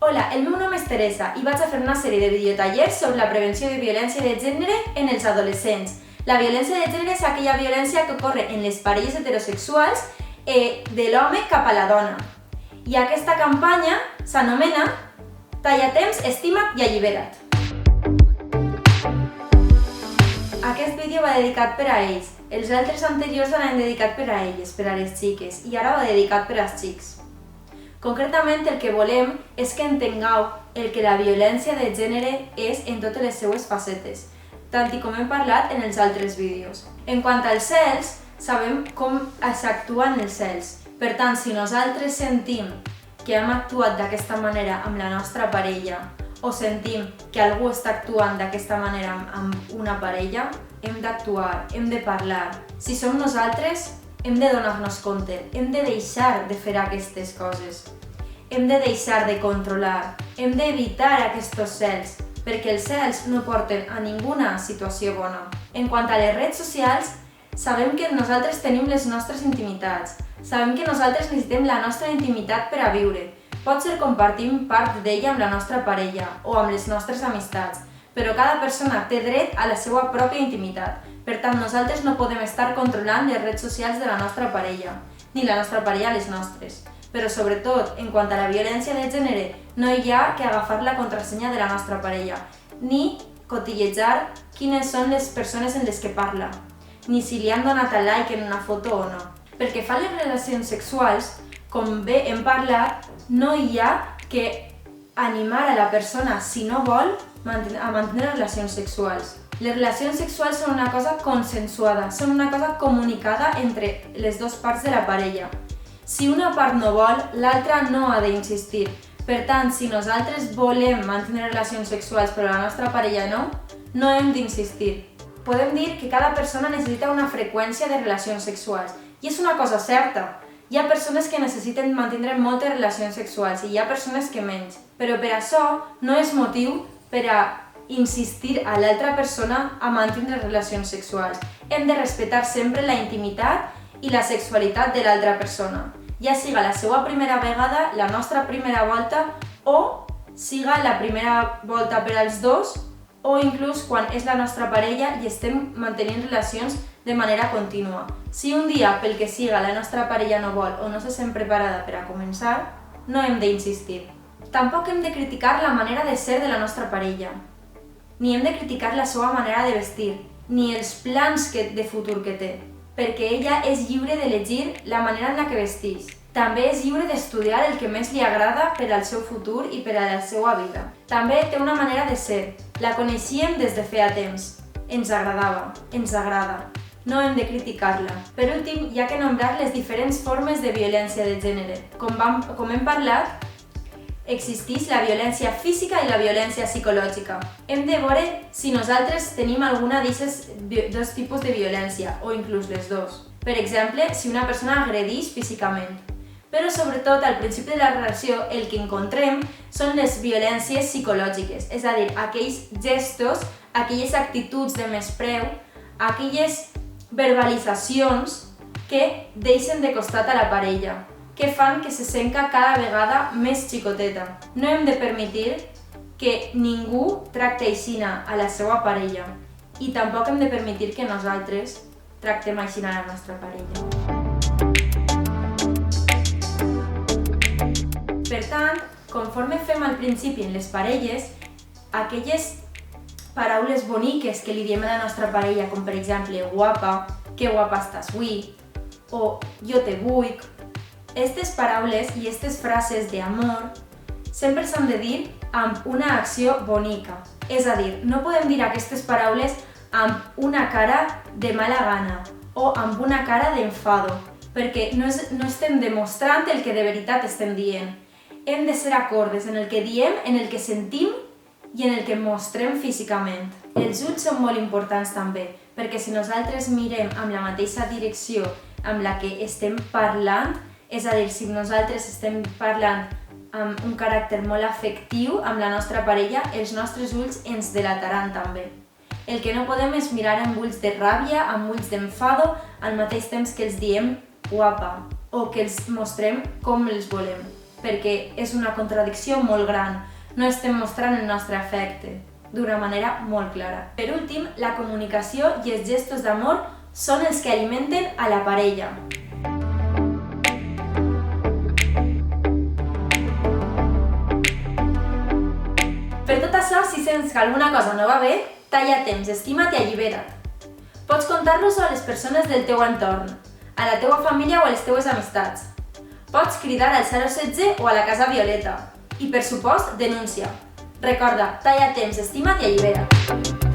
Hola, el meu nom és Teresa i vaig a fer una sèrie de videotallers sobre la prevenció de violència de gènere en els adolescents. La violència de gènere és aquella violència que ocorre en les parelles heterosexuals de l'home cap a la dona. I aquesta campanya s'anomena Talla temps, estima't i allibera't. Aquest vídeo va dedicat per a ells. Els altres anteriors van dedicat per a elles, per a les xiques, i ara va dedicat per als xics. Concretament, el que volem és que entengueu el que la violència de gènere és en totes les seues facetes, tal com hem parlat en els altres vídeos. En quant als cels, sabem com s'actuen els cels. Per tant, si nosaltres sentim que hem actuat d'aquesta manera amb la nostra parella o sentim que algú està actuant d'aquesta manera amb una parella, hem d'actuar, hem de parlar. Si som nosaltres, hem de donar-nos compte, hem de deixar de fer aquestes coses. Hem de deixar de controlar, hem d'evitar aquests cels, perquè els cels no porten a ninguna situació bona. En quant a les redes socials, sabem que nosaltres tenim les nostres intimitats, sabem que nosaltres necessitem la nostra intimitat per a viure. Pot ser compartim part d'ella amb la nostra parella o amb les nostres amistats, però cada persona té dret a la seva pròpia intimitat. Per tant, nosaltres no podem estar controlant les redes socials de la nostra parella, ni la nostra parella les nostres. Però sobretot, en quant a la violència de gènere, no hi ha que agafar la contrasenya de la nostra parella, ni cotillejar quines són les persones en les que parla, ni si li han donat a like en una foto o no. Pel que fa a les relacions sexuals, com bé hem parlat, no hi ha que animar a la persona, si no vol, a mantenir relacions sexuals. Les relacions sexuals són una cosa consensuada, són una cosa comunicada entre les dues parts de la parella. Si una part no vol, l'altra no ha d'insistir. Per tant, si nosaltres volem mantenir relacions sexuals però la nostra parella no hem d'insistir. Podem dir que cada persona necessita una freqüència de relacions sexuals, i és una cosa certa. Hi ha persones que necessiten mantenir moltes relacions sexuals i hi ha persones que menys. Però per això no és motiu per a insistir a l'altra persona a mantenir relacions sexuals. Hem de respectar sempre la intimitat i la sexualitat de l'altra persona, ja siga la seva primera vegada, la nostra primera volta, o siga la primera volta per als dos, o inclús quan és la nostra parella i estem mantenint relacions de manera contínua. Si un dia, pel que siga, la nostra parella no vol o no se sent preparada per a començar, no hem d'insistir. Tampoc hem de criticar la manera de ser de la nostra parella, ni hem de criticar la seva manera de vestir, ni els plans de futur que té, perquè ella és lliure d'elegir la manera en la que vesteix. També és lliure d'estudiar el que més li agrada per al seu futur i per a la seva vida. També té una manera de ser. La coneixíem des de feia temps. Ens agradava, ens agrada. No hem de criticar-la. Per últim, hi ha que nombrar les diferents formes de violència de gènere. Com hem parlat, existeix la violència física i la violència psicològica. Hem de veure si nosaltres tenim alguna d'aquests dos tipus de violència, o inclús les dos. Per exemple, si una persona agredeix físicament. Però sobretot, al principi de la relació, el que encontrem són les violències psicològiques, és a dir, aquells gestos, aquelles actituds de menyspreu, aquelles verbalitzacions que deixen de costat a la parella, que fan que se senta cada vegada més xicoteta. No hem de permetre que ningú tracti així a la seva parella i tampoc hem de permetre que nosaltres tractem així a la nostra parella. Per tant, conforme fem al principi en les parelles, aquelles paraules boniques que li diem a la nostra parella, com per exemple guapa, que guapa estàs avui, o jo te vull, aquestes paraules i aquestes frases d'amor sempre s'han de dir amb una acció bonica. És a dir, no podem dir aquestes paraules amb una cara de mala gana o amb una cara d'enfado, perquè no estem demostrant el que de veritat estem dient. Hem de ser acordes en el que diem, en el que sentim i en el que mostrem físicament. Els ulls són molt importants també, perquè si nosaltres mirem amb la mateixa direcció amb la que estem parlant, és a dir, si nosaltres estem parlant amb un caràcter molt afectiu amb la nostra parella, els nostres ulls ens delataran també. El que no podem és mirar amb ulls de ràbia, amb ulls d'enfado, al mateix temps que els diem guapa o que els mostrem com els volem. perquè és una contradicció molt gran. No estem mostrant el nostre afecte d'una manera molt clara. Per últim, la comunicació i els gestos d'amor són els que alimenten a la parella. Per tot això, si sents que alguna cosa no va bé, talla temps, estima't i allibera't. Pots contar-los a les persones del teu entorn, a la teua família o a les teues amistats. Pots cridar al 016 o a la Casa Violeta. I, per supost, denuncia. Recorda, talla temps, estima't i allibera't.